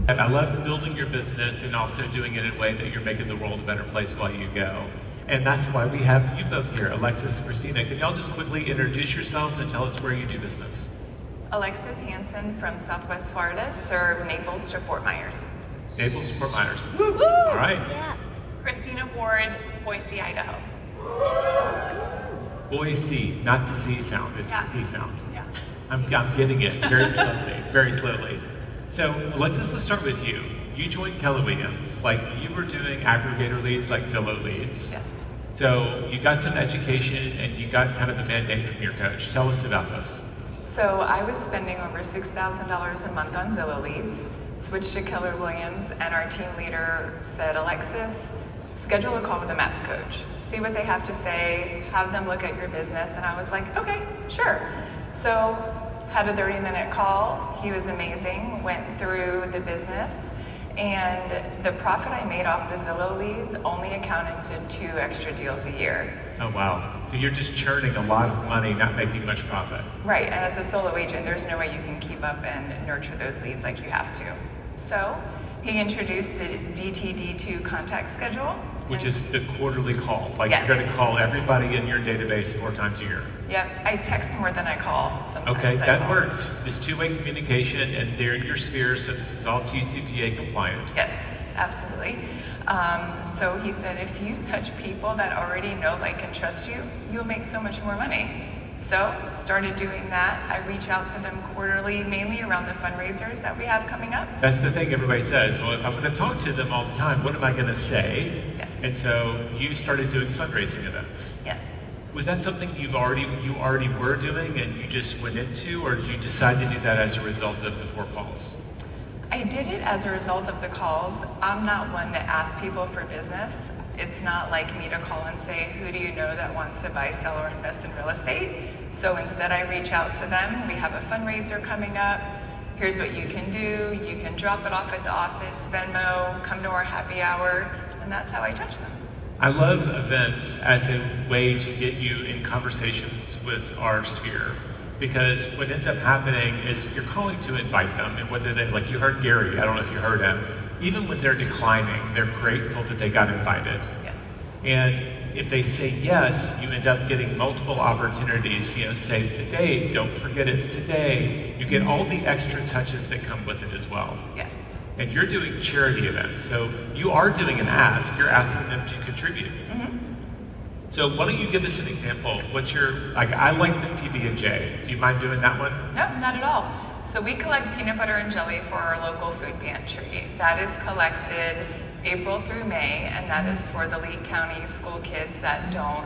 And I love building your business and also doing it in a way that you're making the world a better place while you go. And that's why we have you both here, Alexis and Christina. Can y'all just quickly introduce yourselves and tell us where you do business? Alexis Hansen from Southwest Florida, serve Naples to Fort Myers. Naples to Fort Myers. Woo! All right. Yes. Christina Ward, Boise, Idaho. Boise, not the Z sound, it's the Z sound. Yeah. I'm getting it very slowly, very slowly. So, Alexis, let's start with you. You joined Keller Williams, like you were doing aggregator leads like Zillow leads. Yes. So, you got some education and you got kind of a mandate from your coach. Tell us about this. So I was spending over $6,000 a month on Zillow leads, switched to Keller Williams, and our team leader said, Alexis, schedule a call with a MAPS coach. See what they have to say, have them look at your business. And I was like, okay, sure. So had a 30-minute call. He was amazing, went through the business, and the profit I made off the Zillow leads only accounted to 2 extra deals a year. Oh, wow. So you're just churning a lot of money, not making much profit. Right, and as a solo agent, there's no way you can keep up and nurture those leads like you have to. So he introduced the DTD2 contact schedule. Which is the quarterly call. Like Yes. you're going to call everybody in your database 4 times a year. Yep, I text more than I call sometimes. Okay, I that call. works. It's two-way communication and they're in your sphere, so this is all TCPA compliant. Yes, absolutely. So he said, if you touch people that already know, like, and trust you, you'll make so much more money. So started doing that. I reach out to them quarterly, mainly around the fundraisers that we have coming up. That's the thing everybody says. Well, if I'm going to talk to them all the time, what am I going to say? Yes. And so you started doing fundraising events. Yes. Was that something you already were doing and you just went into, or did you decide to do that as a result of the 4 calls? I did it as a result of the calls. I'm not one to ask people for business. It's not like me to call and say, who do you know that wants to buy, sell, or invest in real estate? So instead I reach out to them. We have a fundraiser coming up. Here's what you can do. You can drop it off at the office, Venmo, come to our happy hour, and that's how I touch them. I love events as a way to get you in conversations with our sphere. Because what ends up happening is you're calling to invite them, and whether they, like you heard Gary, I don't know if you heard him, even when they're declining, they're grateful that they got invited. Yes. And if they say yes, you end up getting multiple opportunities, save the date, don't forget it's today. You get all the extra touches that come with it as well. Yes. And you're doing charity events, so you are doing an ask, you're asking them to contribute. Mm-hmm. So why don't you give us an example? What's your, I like the PB&J. Do you mind doing that one? No, not at all. So we collect peanut butter and jelly for our local food pantry. That is collected April through May, and that is for the Lee County school kids that don't,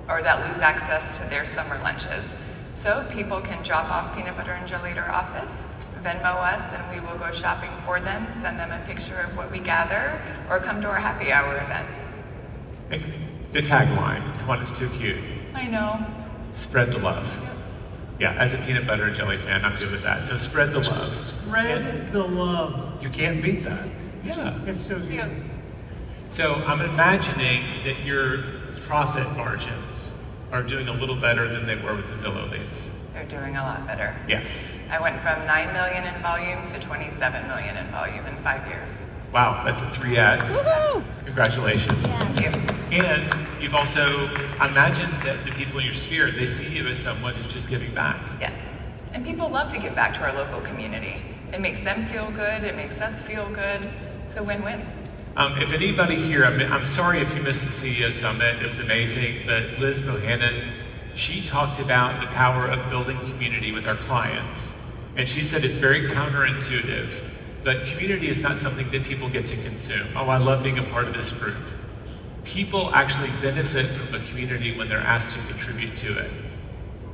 or that lose access to their summer lunches. So people can drop off peanut butter and jelly at our office, Venmo us, and we will go shopping for them, send them a picture of what we gather, or come to our happy hour event. The tagline, one is too cute. I know. Spread the love. Yeah, as a peanut butter and jelly fan, I'm good with that. So spread the love. Spread the love. You can't beat that. Yeah. It's so good. So I'm imagining that your profit margins are doing a little better than they were with the Zillow leads. They're doing a lot better. Yes. I went from 9 million in volume to 27 million in volume in 5 years. Wow, that's a 3x. Woohoo! Congratulations. Thank you. And you've also, I imagine that the people in your sphere, they see you as someone who's just giving back. Yes. And people love to give back to our local community. It makes them feel good. It makes us feel good. It's a win-win. If anybody here, I'm sorry if you missed the CEO Summit, it was amazing, but Liz Bohannon, she talked about the power of building community with our clients. And she said it's very counterintuitive, but community is not something that people get to consume. Oh, I love being a part of this group. People actually benefit from a community when they're asked to contribute to it.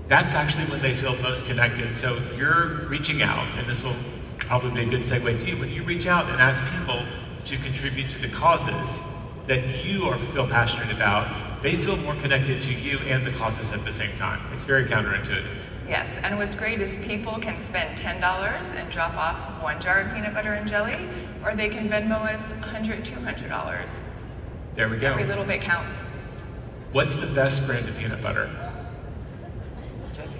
That's actually when they feel most connected. So you're reaching out, and this will probably be a good segue to you. When you reach out and ask people to contribute to the causes that you feel passionate about, they feel more connected to you and the causes at the same time. It's very counterintuitive. Yes, and what's great is people can spend $10 and drop off 1 jar of peanut butter and jelly, or they can Venmo us $100, $200. There we go. Every little bit counts. What's the best brand of peanut butter? Jiffy.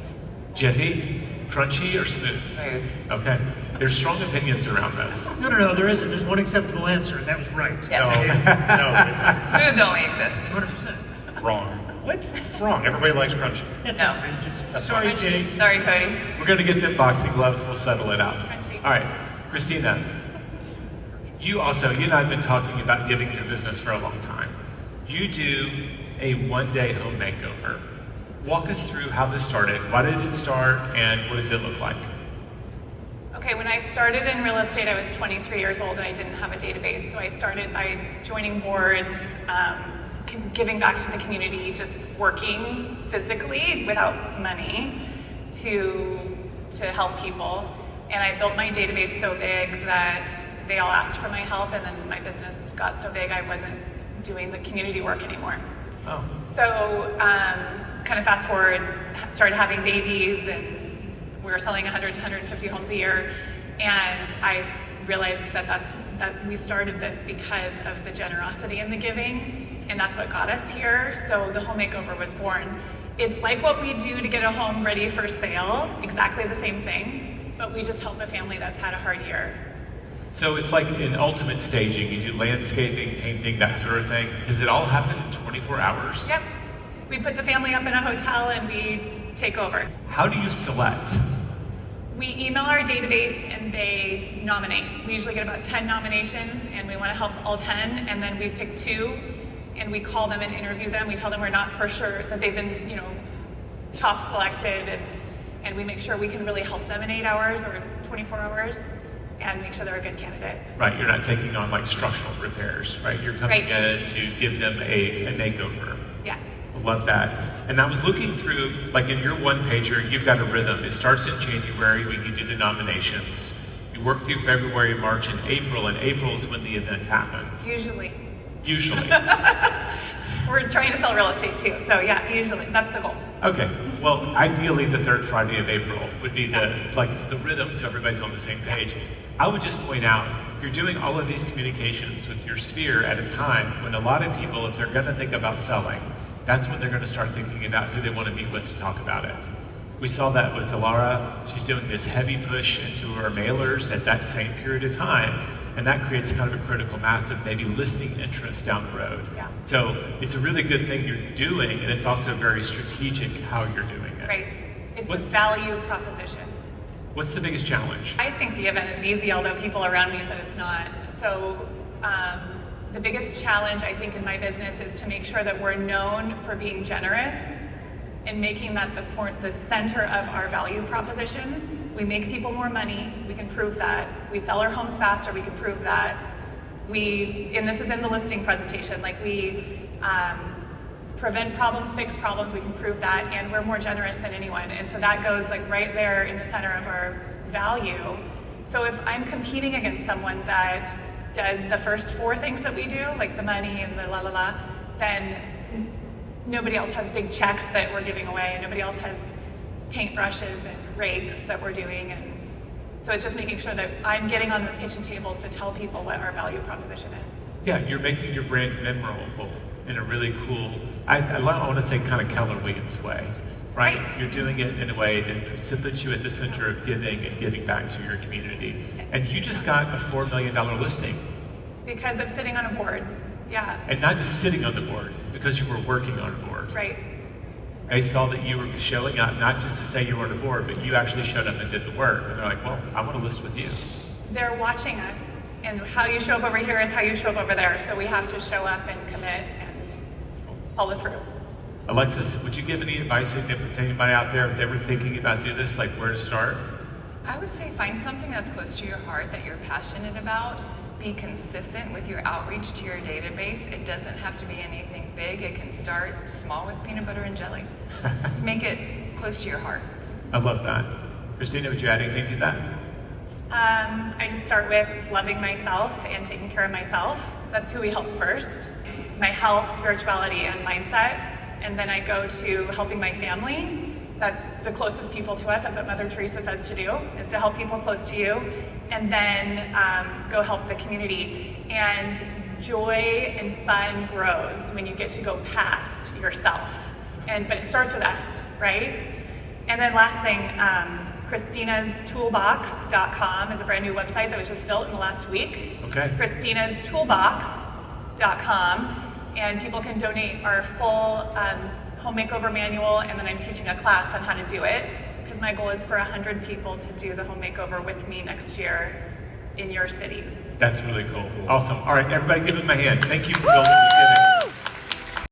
Jiffy? Crunchy or smooth? Smooth. Okay. There's strong opinions around this. No, there isn't. There's one acceptable answer, and that was right. Yes. No, it's Smooth only exists. 100%. wrong. What? It's wrong. Everybody likes crunchy. That's No. outrageous. That's Sorry, fine. Jay. Sorry, Cody. We're going to get them boxing gloves. We'll settle it out. Crunchy. All right, Christina. You and I have been talking about giving through business for a long time. You do a one-day home makeover. Walk us through how this started. Why did it start, and what does it look like? Okay, when I started in real estate, I was 23 years old and I didn't have a database. So I started by joining boards, giving back to the community, just working physically without money to help people. And I built my database so big that they all asked for my help, and then my business got so big I wasn't doing the community work anymore. Oh, So, kind of fast forward, started having babies, and we were selling 100 to 150 homes a year. And I realized that we started this because of the generosity and the giving, and that's what got us here. So the home makeover was born. It's like what we do to get a home ready for sale, exactly the same thing, but we just help a family that's had a hard year. so it's like in ultimate staging. You do landscaping, painting, that sort of thing. Does it all happen in 24 hours? Yep. We put the family up in a hotel and we take over. How do you select? We email our database and they nominate. We usually get about 10 nominations and we want to help all 10, and then we pick 2 and we call them and interview them. We tell them we're not for sure that they've been, top selected, and we make sure we can really help them in 8 hours or 24 hours and make sure they're a good candidate. Right, you're not taking on like structural repairs, right? You're coming Right. in to give them a makeover. Yes. Love that. And I was looking through, like in your one pager, you've got a rhythm. It starts in January when you do the nominations. You work through February, March, and April is when the event happens. Usually. Usually. We're trying to sell real estate too, so yeah, usually. That's the goal. Okay. Well, ideally the third Friday of April would be the rhythm, so everybody's on the same page. I would just point out, you're doing all of these communications with your sphere at a time when a lot of people, if they're going to think about selling, that's when they're going to start thinking about who they want to meet with to talk about it. We saw that with Alara. She's doing this heavy push into her mailers at that same period of time, and that creates kind of a critical mass of maybe listing interest down the road. Yeah. So it's a really good thing you're doing, and it's also very strategic how you're doing it. Right. It's What- a value proposition. What's the biggest challenge? I think the event is easy, although people around me said it's not. So the biggest challenge, I think, in my business is to make sure that we're known for being generous and making that the center of our value proposition. We make people more money. We can prove that. We sell our homes faster. We can prove that. And this is in the listing presentation, we prevent problems, fix problems. We can prove that, and we're more generous than anyone. And so that goes right there in the center of our value. So if I'm competing against someone that does the first 4 things that we do, like the money and the la, then nobody else has big checks that we're giving away, and nobody else has paintbrushes and rakes that we're doing. And so it's just making sure that I'm getting on those kitchen tables to tell people what our value proposition is. Yeah, you're making your brand memorable in a really cool, I want to say kind of Keller Williams way, right? Right. You're doing it in a way that puts you at the center of giving and giving back to your community. And you just got a $4 million listing. Because of sitting on a board. Yeah, And not just sitting on the board, because you were working on a board. right. They saw that you were showing up, not just to say you were on a board, but you actually showed up and did the work. And they're like, well, I want to list with you. They're watching us, and how you show up over here is how you show up over there. So we have to show up and commit and follow through. Alexis, would you give any advice to anybody out there if they were thinking about doing this, like where to start? I would say find something that's close to your heart that you're passionate about. Be consistent with your outreach to your database. It doesn't have to be anything big. It can start small with peanut butter and jelly. Just make it close to your heart. I love that. Christina, would you add anything to that? I just start with loving myself and taking care of myself. That's who we help first. My health, spirituality, and mindset. And then I go to helping my family. That's the closest people to us. That's what Mother Teresa says to do, is to help people close to you. And then go help the community. And joy and fun grows when you get to go past yourself. But it starts with us, right? And then last thing, ChristinasToolbox.com is a brand new website that was just built in the last week. Okay. ChristinasToolbox.com, and people can donate our full home makeover manual, and then I'm teaching a class on how to do it, because my goal is for 100 people to do the home makeover with me next year in your cities. That's really cool. Awesome. All right, everybody give him a hand. Thank you for building the giving.